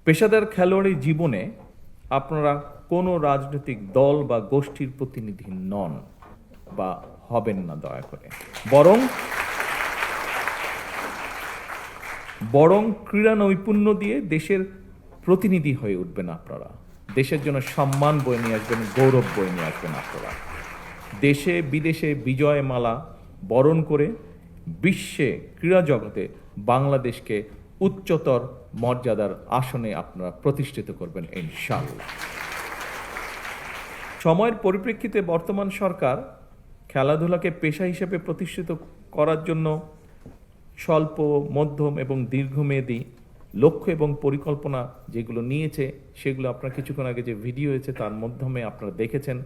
পেশাদার খেলোয়াড়ি জীবনে আপনারা কোনো রাজনৈতিক দল বা গোষ্ঠীর প্রতিনিধি নন বা হবেন না দয়া করে। বরং বরং ক্রীড়া নৈপুণ্য দিয়ে দেশের প্রতিনিধি হয়ে উঠবেন আপনারা। দেশের জন্য সম্মান বয়ে নিয়ে আসবেন, গৌরব বয়ে নিয়ে আসবেন আপনারা। দেশে বিদেশে বিজয় মালা বরণ করে বিশ্বে ক্রীড়া জগতে বাংলাদেশকে উচ্চতর মর্যাদার আসনে আপনারা প্রতিষ্ঠিত করবেন ইনশাআল্লাহ। সময়ের পরিপ্রেক্ষিতে বর্তমান সরকার খেলাধুলাকে পেশা হিসেবে প্রতিষ্ঠিত করার জন্য স্বল্প, মধ্যম এবং দীর্ঘমেয়াদী লক্ষ্য এবং পরিকল্পনা যেগুলো নিয়েছে, সেগুলো আপনারা কিছুক্ষণ আগে যে ভিডিও হয়েছে তার মাধ্যমে আপনারা দেখেছেন।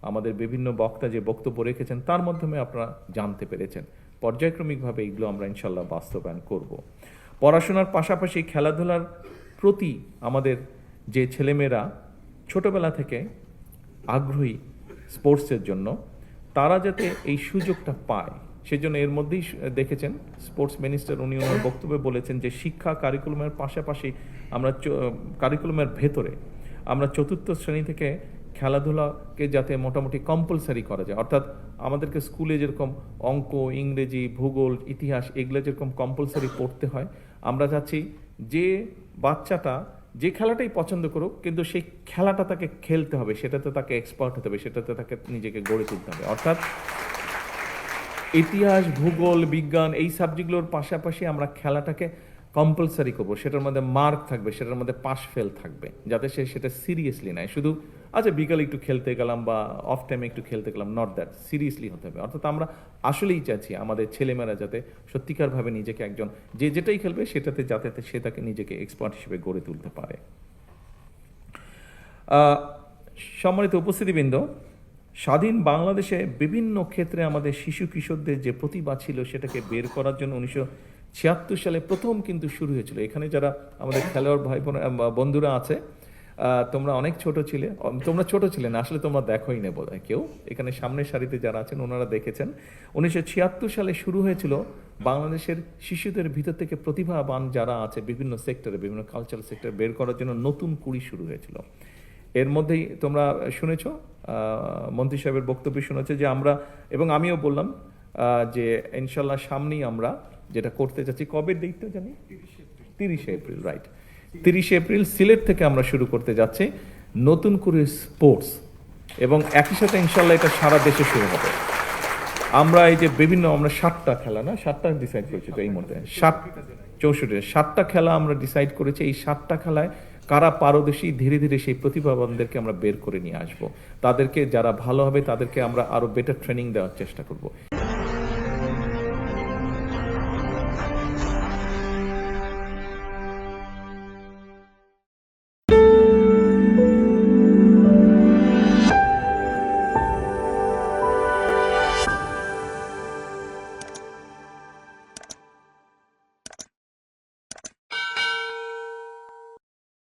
আমাদের বিভিন্ন বক্তা যে বক্তব্য রেখেছেন তার মাধ্যমে আপনারা জানতে পেরেছেন। পর্যায়ক্রমিকভাবে এগুলো আমরা ইনশাল্লাহ বাস্তবায়ন করব। পড়াশোনার পাশাপাশি খেলাধুলার প্রতি আমাদের যে ছেলেমেয়েরা ছোটবেলা থেকে আগ্রহী স্পোর্টসের জন্য, তারা যাতে এই সুযোগটা পায় সেজন্য এর মধ্যেই দেখেছেন স্পোর্টস মিনিস্টার উনি ওনার বক্তব্যে বলেছেন যে শিক্ষা কারিকুলামের পাশাপাশি আমরা কারিকুলামের ভেতরে আমরা চতুর্থ শ্রেণী থেকে খেলাধুলাকে যাতে মোটামুটি কম্পালসারি করা যায়। অর্থাৎ আমাদেরকে স্কুলে যেরকম অঙ্ক, ইংরেজি, ভূগোল, ইতিহাস এগুলো যেরকম কম্পালসারি পড়তে হয়, আমরা চাচ্ছি যে বাচ্চাটা যে খেলাটাই পছন্দ করুক কিন্তু সেই খেলাটা তাকে খেলতে হবে, সেটাতে তাকে এক্সপার্ট হতে হবে, সেটাতে তাকে নিজেকে গড়ে তুলতে হবে। অর্থাৎ ইতিহাস, ভূগোল, বিজ্ঞান এই সাবজেক্টগুলোর পাশাপাশি আমরা খেলাটাকে কম্পালসারি করবো, সেটার মধ্যে মার্ক থাকবে, সেটার মধ্যে পাস ফেল থাকবে, যাতে সে সেটা সিরিয়াসলি নেয়। শুধু আচ্ছা বিকালে একটু খেলতে গেলাম বা অফ টাইমে একটু খেলতে গেলাম, নট দ্যাট, সিরিয়াসলি হতে হবে। অর্থাৎ আমরা আসলেই চাচ্ছি আমাদের ছেলেমেয়েরা যাতে সত্যিকারভাবে নিজেকে একজন যে যেটাই খেলবে সেটাতে যাতে সে তাকে নিজেকে এক্সপার্ট হিসেবে গড়ে তুলতে পারে। সম্মানিত উপস্থিতিবৃন্দ, স্বাধীন বাংলাদেশে বিভিন্ন ক্ষেত্রে আমাদের শিশু কিশোরদের যে প্রতিভা ছিল সেটাকে বের করার জন্য 1976 সালে প্রথম কিন্তু শুরু হয়েছিল। এখানে যারা আমাদের খেলোয়াড় ভাই বোন বন্ধুরা আছে, তোমরা অনেক ছোট ছিলে, তোমরা ছোট ছিলে না আসলে, তোমরা দেখোই না বোধহয় কেউ। এখানে সামনের সারিতে যারা আছেন ওনারা দেখেছেন 1976 সালে শুরু হয়েছিল বাংলাদেশের শিশুদের ভিতর থেকে প্রতিভাবান যারা আছে বিভিন্ন সেক্টরে, বিভিন্ন কালচারাল সেক্টরে বের করার জন্য নতুন কুড়ি শুরু হয়েছিল। এর মধ্যেই তোমরা শুনেছ, মন্ত্রী সাহেবের বক্তব্য শুনেছে যে আমরা, এবং আমিও বললাম যে ইনশাল্লাহ সামনেই আমরা যেটা করতে চাচ্ছি, কবে ডেটটা জানি, 30 এপ্রিল, রাইট, 30 এপ্রিল সিলেট থেকে আমরা শুরু করতে যাচ্ছি নতুন করে স্পোর্টস, এবং একই সাথে ইনশাল্লাহ এটা সারা দেশে শুরু হবে। আমরা এই যে বিভিন্ন আমরা 7টা খেলা না 7টা ডিসাইড করেছি তো এই মুহূর্তে 7টা খেলা আমরা ডিসাইড করেছি। এই 7টা খেলায় কারা পারদর্শী, ধীরে ধীরে সেই প্রতিভাবানদেরকে আমরা বের করে নিয়ে আসব। তাদেরকে যারা ভালো হবে তাদেরকে আমরা আরো বেটার ট্রেনিং দেওয়ার চেষ্টা করব।